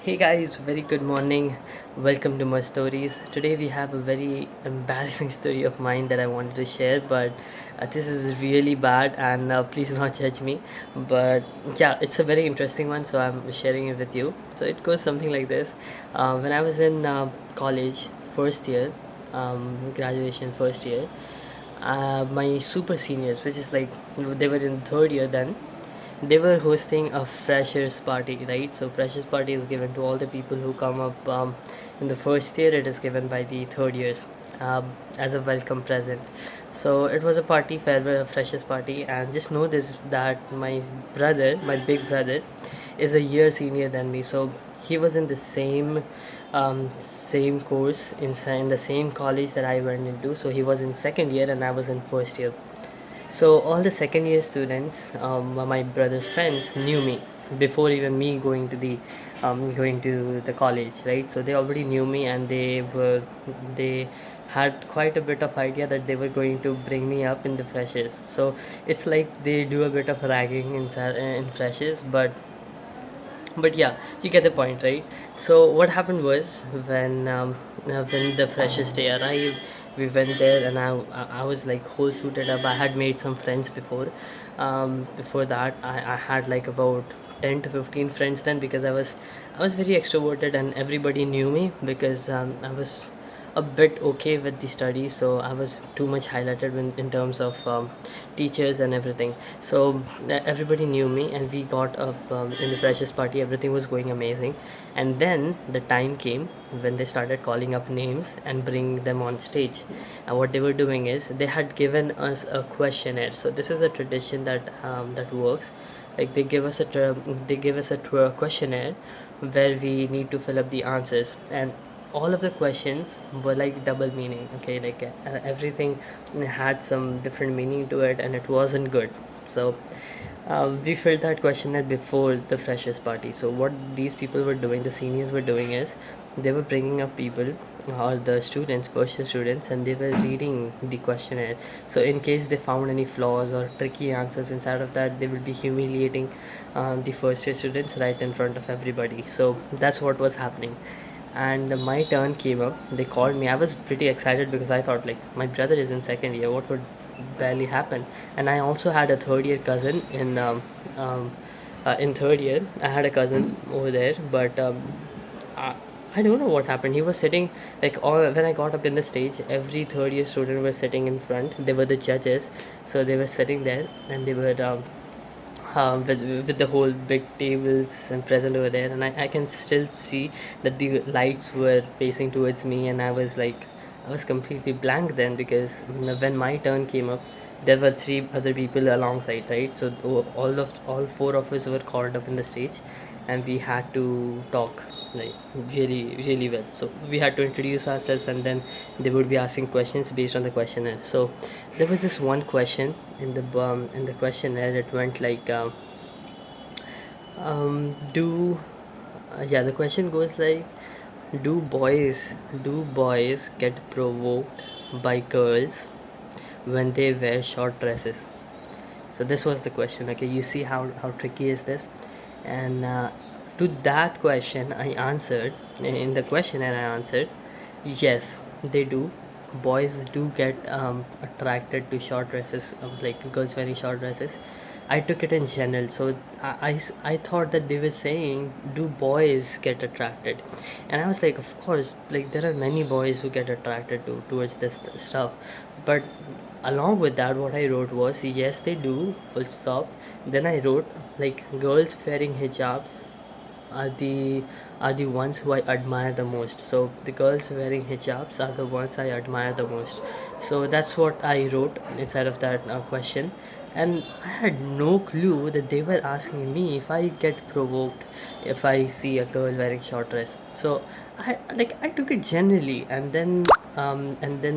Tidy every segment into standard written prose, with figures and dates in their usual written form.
Hey guys, very good morning. Welcome to my stories. Today we have a very embarrassing story of mine that I wanted to share, but this is really bad and please not judge me. But yeah, it's a very interesting one, so I'm sharing it with you. So it goes something like this. When I was in college, first year, graduation first year, my super seniors, which is like they were in third year then, they were hosting a freshers party, right? So freshers party is given to all the people who come up in the first year. It is given by the third years as a welcome present. So it was a party, farewell freshers party, and just know this, that my brother, my big brother, is a year senior than me. So he was in the same course in the same college that I went into. So he was in second year and I was in first year. So all the second year students, my brother's friends, knew me before even me going to the college, right? So they already knew me, and they had quite a bit of idea that they were going to bring me up in the freshers. So it's like they do a bit of ragging in freshers, but yeah, you get the point, right? So what happened was when the freshers day arrived, we went there, and I was like whole suited up. I had made some friends before that. I had like about 10 to 15 friends then, because I was very extroverted and everybody knew me because I was a bit okay with the studies, so I was too much highlighted in terms of teachers and everything. So everybody knew me, and we got up in the freshers party. Everything was going amazing, and then the time came when they started calling up names and bring them on stage. And what they were doing is they had given us a questionnaire. So this is a tradition that works. Like they give us a questionnaire where we need to fill up the answers, and all of the questions were like double meaning. Okay, like everything had some different meaning to it, and it wasn't good. So we filled that questionnaire before the freshers party. So what these people were doing, the seniors were doing, is they were bringing up people or the students, first year students, and they were reading the questionnaire. So in case they found any flaws or tricky answers inside of that, they will be humiliating the first year students right in front of everybody. So that's what was happening. And my turn came up. They called me. I was pretty excited because I thought, like, my brother is in second year, what would barely happen? And I also had a third year cousin in third year. I had a cousin over there, but I, I don't know what happened. He was sitting, like, all when I got up in the stage, every third year student was sitting in front. They were the judges, so they were sitting there, and they were with the whole big tables and present over there. And I can still see that the lights were facing towards me, and I was completely blank then, because when my turn came up, there were three other people alongside, right? So all four of us were called up in the stage, and we had to talk like really really well. So we had to introduce ourselves, and then they would be asking questions based on the questionnaire. So there was this one question in the questionnaire. It went like do yeah, the question goes like, do boys get provoked by girls when they wear short dresses? So this was the question. Okay, you see how tricky is this? And to that question I answered, in the question, and I answered, yes, they do. Boys do get attracted to short dresses, like girls wearing short dresses. I took it in general. So I thought that they were saying, do boys get attracted? And I was like, of course, like there are many boys who get attracted towards this stuff. But along with that, what I wrote was, yes, they do, full stop. Then I wrote, like, girls wearing hijabs are the ones who I admire the most. So the girls wearing hijabs are the ones I admire the most. So that's what I wrote inside of that question. And I had no clue that they were asking me if I get provoked if I see a girl wearing short dress. So I took it generally, and then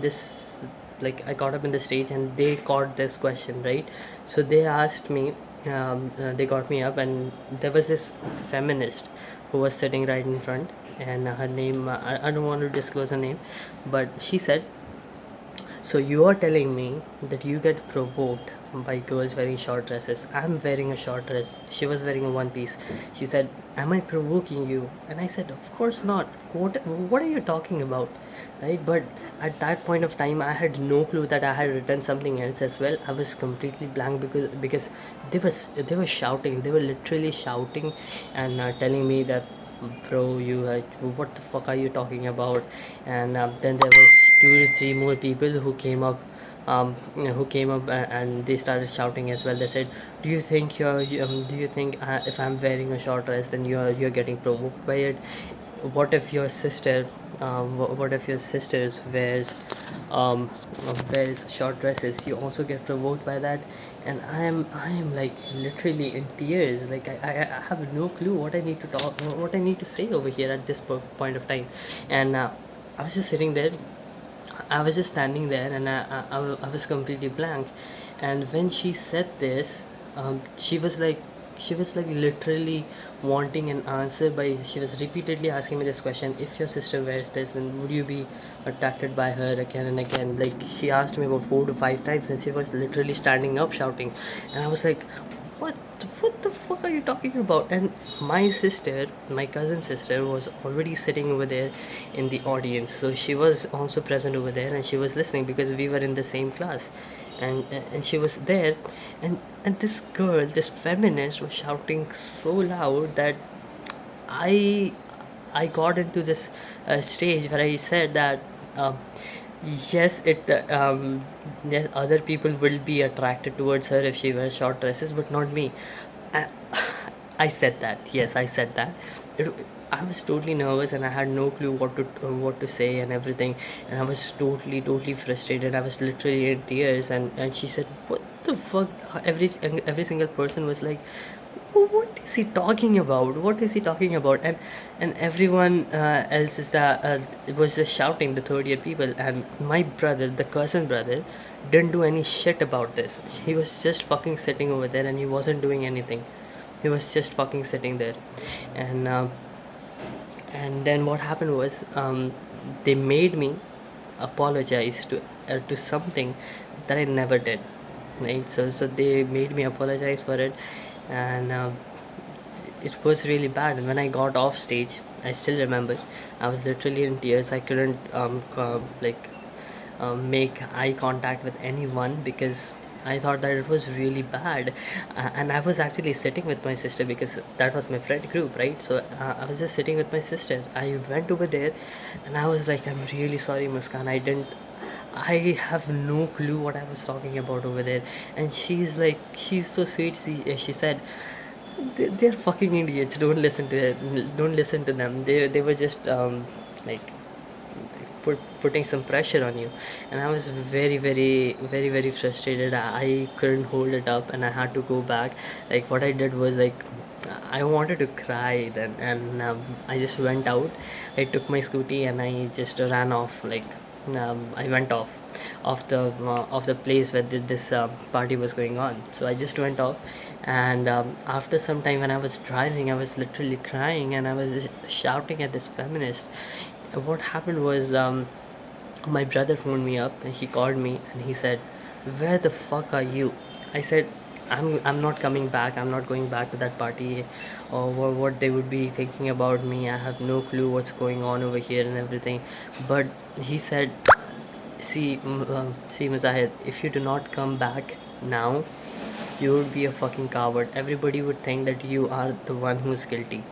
this, like, I got up in the stage and they caught this question, right? So they asked me, they got me up, and there was this feminist who was sitting right in front, and her name, I don't want to disclose her name, but she said, so you are telling me that you get provoked by girls wearing short dresses. I'm wearing a short dress. She was wearing a one piece. She said, "Am I provoking you?" And I said, "Of course not. What are you talking about?" Right? But at that point of time, I had no clue that I had written something else as well. I was completely blank because they were shouting. They were literally shouting and telling me that, "Bro, what the fuck are you talking about?" And then there was two to three more people who came up and they started shouting as well. They said, do you think if I'm wearing a short dress, then you're getting provoked by it? What if your sister what if your sisters um, wears short dresses? You also get provoked by that? And I am like literally in tears. Like I have no clue what I need to say over here at this point of time. And I was just sitting there. I was just standing there, and I was completely blank. And when she said this, she was like literally wanting an answer. By She was repeatedly asking me this question: if your sister wears this, then would you be attracted by her again and again? Like, she asked me about 4 to 5 times, and she was literally standing up shouting. And I was like, what what the fuck are you talking about? And my sister, my cousin sister, was already sitting over there in the audience, so she was also present over there, and she was listening because we were in the same class. And she was there, and this girl, this feminist, was shouting so loud that I I got into this stage where I said that, um, yes, yes, other people will be attracted towards her if she wears short dresses, but not me. I, I said that. Yes, I said that. It, I was totally nervous, and I had no clue what to say and everything, and I was totally frustrated. I was literally in tears, and she said, "What the fuck?" Every single person was like, "What is he talking about? What is he talking about?" And everyone else was just shouting, the third year people. And my brother, the cousin brother, didn't do any shit about this. He was just fucking sitting over there, and he wasn't doing anything. He was just fucking sitting there. And um, and then what happened was, they made me apologize to something that I never did, right? So they made me apologize for it. And it was really bad. And when I got off stage, I still remember, I was literally in tears. I couldn't make eye contact with anyone because I thought that it was really bad. And I was actually sitting with my sister because that was my friend group, right? So I was just sitting with my sister. I went over there, and I was like, "I'm really sorry, Muskan. I have no clue what I was talking about over there." And she's like, she's so sweet. She said, they're fucking idiots. Don't listen to them. They were just like putting some pressure on you. And I was very frustrated. I couldn't hold it up, and I had to go back. Like, what I did was, like, I wanted to cry then. And I just went out. I took my scooty and I just ran off. Like, I went off the place where this party was going on. So I just went off. And after some time, when I was driving, I was literally crying, and I was just shouting at this feminist. What happened was, my brother phoned me up, and he called me, and he said, "Where the fuck are you?" I said, I'm not coming back. I'm not going back to that party, or what they would be thinking about me. I have no clue what's going on over here and everything. But he said, see, Muzahid, if you do not come back now, you would be a fucking coward. Everybody would think that you are the one who's guilty."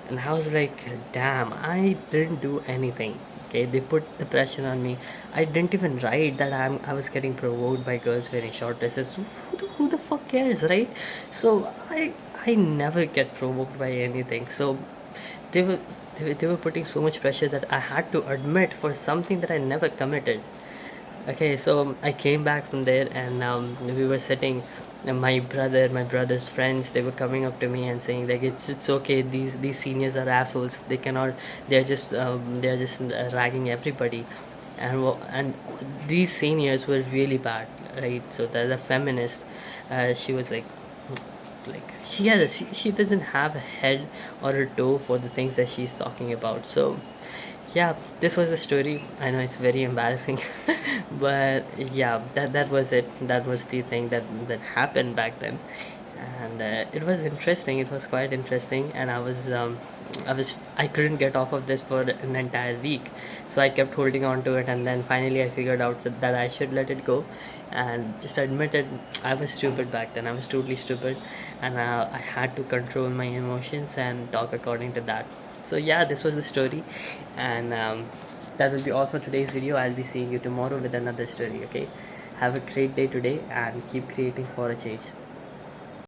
And I was like, damn, I didn't do anything. Okay, they put the pressure on me. I didn't even write that I was getting provoked by girls wearing short dresses. Who the fuck cares, right? So I never get provoked by anything. So they were they were putting so much pressure that I had to admit for something that I never committed. Okay, so I came back from there, and we were sitting. And my brother's friends, they were coming up to me and saying, like, it's okay. These seniors are assholes. They're just ragging everybody. And these seniors were really bad, right? So the feminist, she was like she doesn't have a head or a toe for the things that she's talking about. So Yeah, this was the story. I know it's very embarrassing, but yeah, that was it. That was the thing that happened back then, and it was interesting. It was quite interesting, and I couldn't get off of this for an entire week, so I kept holding on to it, and then finally I figured out that I should let it go, and just admitted I was stupid back then. I was totally stupid, and I had to control my emotions and talk according to that. So yeah, this was the story, and that will be all for today's video. I'll be seeing you tomorrow with another story. Okay, have a great day today and keep creating for a change.